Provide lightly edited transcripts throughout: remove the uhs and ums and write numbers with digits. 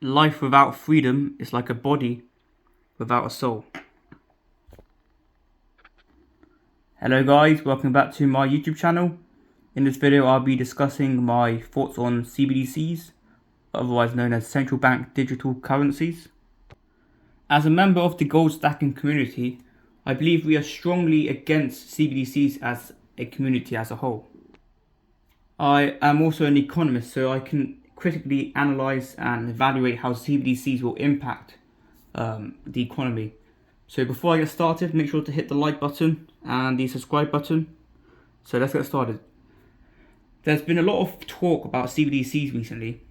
Life without freedom is like a body without a soul. Hello guys, welcome back to my YouTube channel. In this video I'll be discussing my thoughts on CBDCs, otherwise known as central bank digital currencies. As a member of the gold stacking community, I believe we are strongly against CBDCs as a community as a whole. I am also an economist, so I can critically analyze and evaluate how CBDCs will impact the economy. So before I get started, make sure to hit the like button and the subscribe button. So let's get started. There's been a lot of talk about CBDCs recently,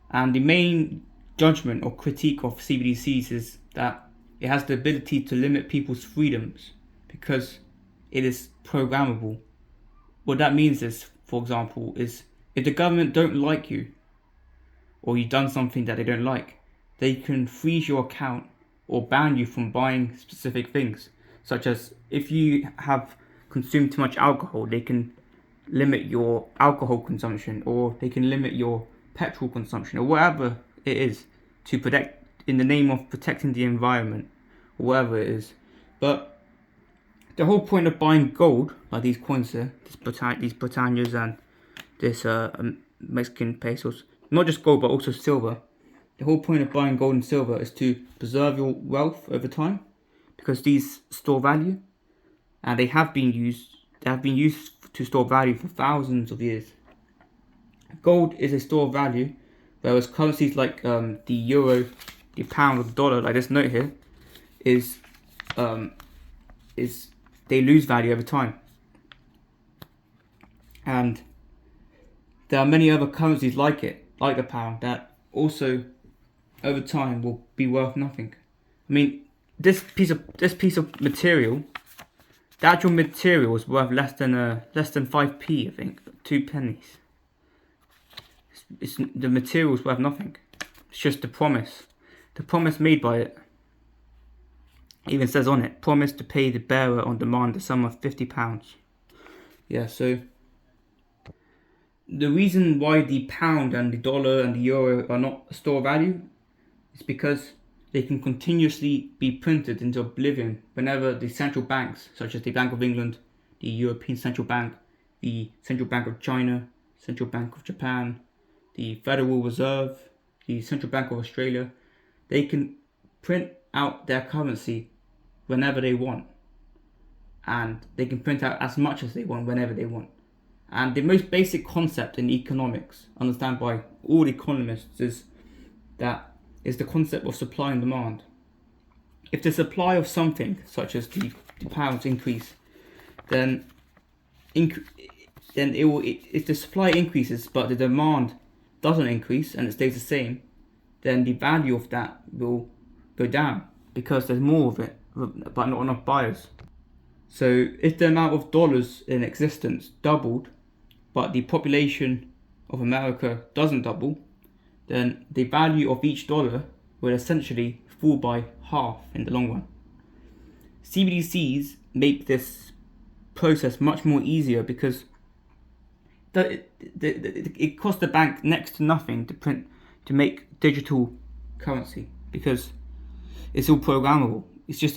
and the main judgment or critique of CBDCs is that it has the ability to limit people's freedoms because it is programmable. What that means is, for example, is if the government don't like you or you've done something that they don't like, they can freeze your account or ban you from buying specific things, such as if you have consumed too much alcohol, they can limit your alcohol consumption, or they can limit your petrol consumption, or whatever it is, to protect, in the name of protecting the environment, or whatever it is. But the whole point of buying gold, like these coins here, these Britannias and this Mexican pesos, not just gold but also silver. The whole point of buying gold and silver is to preserve your wealth over time, because these store value, and they have been used to store value for thousands of years. Gold is a store of value, whereas currencies like the euro, the pound, or the dollar, like this note here, is they lose value over time. And there are many other currencies like it, like the pound, that also over time will be worth nothing. I mean, this piece of material, the actual material is worth less than 5p, I think, 2 pennies. The material is worth nothing. It's just the promise made by it. It even says on it, promise to pay the bearer on demand the sum of £50. Yeah, so the reason why the pound and the dollar and the euro are not a store value is because they can continuously be printed into oblivion whenever the central banks, such as the Bank of England, the European Central Bank, the Central Bank of China, Central Bank of Japan, the Federal Reserve, the Central Bank of Australia, they can print out their currency whenever they want, and they can print out as much as they want whenever they want. And the most basic concept in economics, understood by all economists, is the concept of supply and demand. If the supply of something, such as the pounds, increase, then it will. If the supply increases but the demand doesn't increase and it stays the same, then the value of that will go down because there's more of it, but not enough buyers. So if the amount of dollars in existence doubled, but the population of America doesn't double, then the value of each dollar will essentially fall by half in the long run. CBDCs make this process much more easier because it costs the bank next to nothing to make digital currency, because it's all programmable. It's just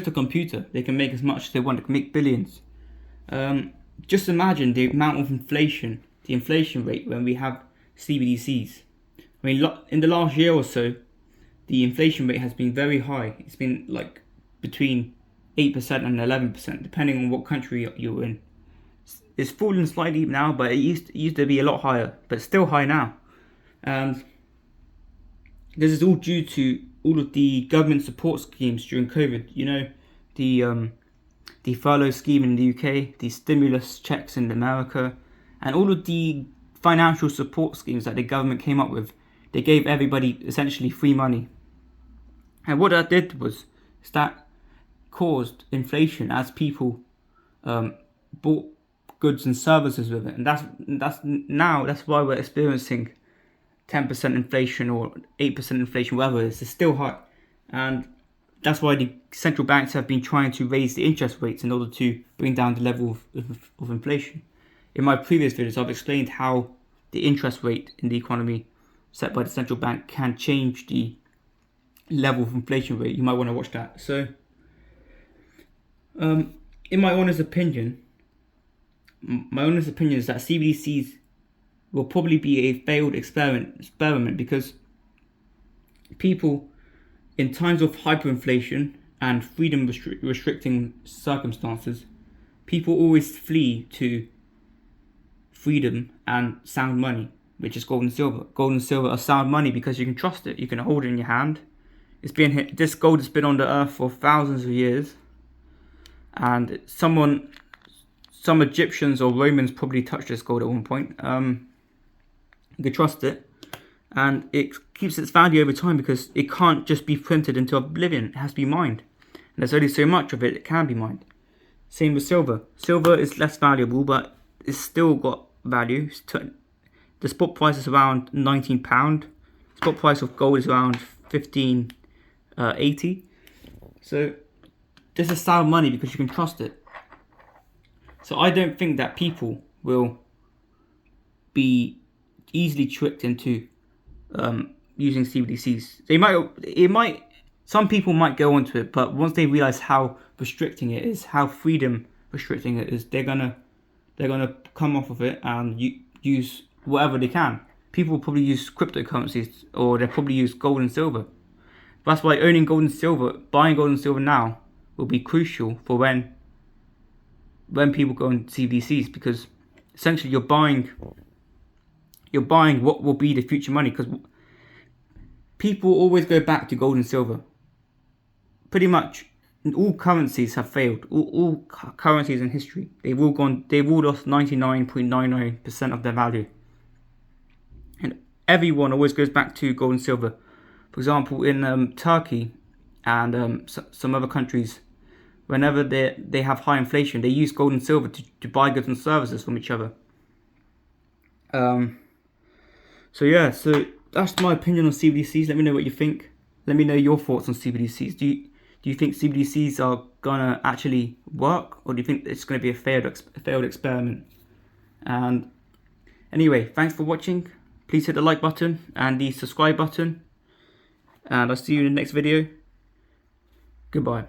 a computer. They can make as much as they want. They can make billions. Just imagine the amount of inflation, the inflation rate when we have CBDCs. I mean, in the last year or so, the inflation rate has been very high. It's been like between 8% and 11%, depending on what country you're in. It's fallen slightly now, but it used to be a lot higher, but it's still high now. And this is all due to all of the government support schemes during COVID. You know, the furlough scheme in the UK, the stimulus checks in America, and all of the financial support schemes that the government came up with. They gave everybody essentially free money. And what that did was that caused inflation as people bought goods and services with it. And that's why we're experiencing 10% inflation or 8% inflation, whatever it is. It's still high. And that's why the central banks have been trying to raise the interest rates in order to bring down the level of inflation. In my previous videos, I've explained how the interest rate in the economy set by the central bank can change the level of inflation rate. You might want to watch that. So, in my honest opinion, is that CBDCs will probably be a failed experiment because people, in times of hyperinflation and freedom restricting circumstances, people always flee to freedom and sound money, which is gold and silver. Gold and silver are sound money because you can trust it. You can hold it in your hand. This gold has been on the earth for thousands of years, and some Egyptians or Romans probably touched this gold at one point. You can trust it, and it keeps its value over time because it can't just be printed into oblivion. It has to be mined, and there's only so much of it can be mined. Same with silver. Silver is less valuable, but it's still got value. The spot price is around £19. Spot price of gold is around $15.80. So this is sound money because you can trust it. So I don't think that people will be easily tricked into using CBDCs. Some people might go onto it, but once they realize how restricting it is, how freedom restricting it is, they're gonna come off of it and use whatever they can. People will probably use cryptocurrencies, or they'll probably use gold and silver. That's why owning gold and silver, buying gold and silver now, will be crucial for when people go into CBDCs, because essentially you're buying what will be the future money, because people always go back to gold and silver. Pretty much all currencies have failed. All currencies in history, they've all lost 99.99% of their value. And everyone always goes back to gold and silver. For example, in Turkey and some other countries, whenever they have high inflation, they use gold and silver to buy goods and services from each other. So that's my opinion on CBDCs. Let me know what you think. Let me know your thoughts on CBDCs. Do you think CBDCs are gonna actually work, or do you think it's gonna be a failed experiment? And anyway, thanks for watching. Please hit the like button and the subscribe button, and I'll see you in the next video. Goodbye.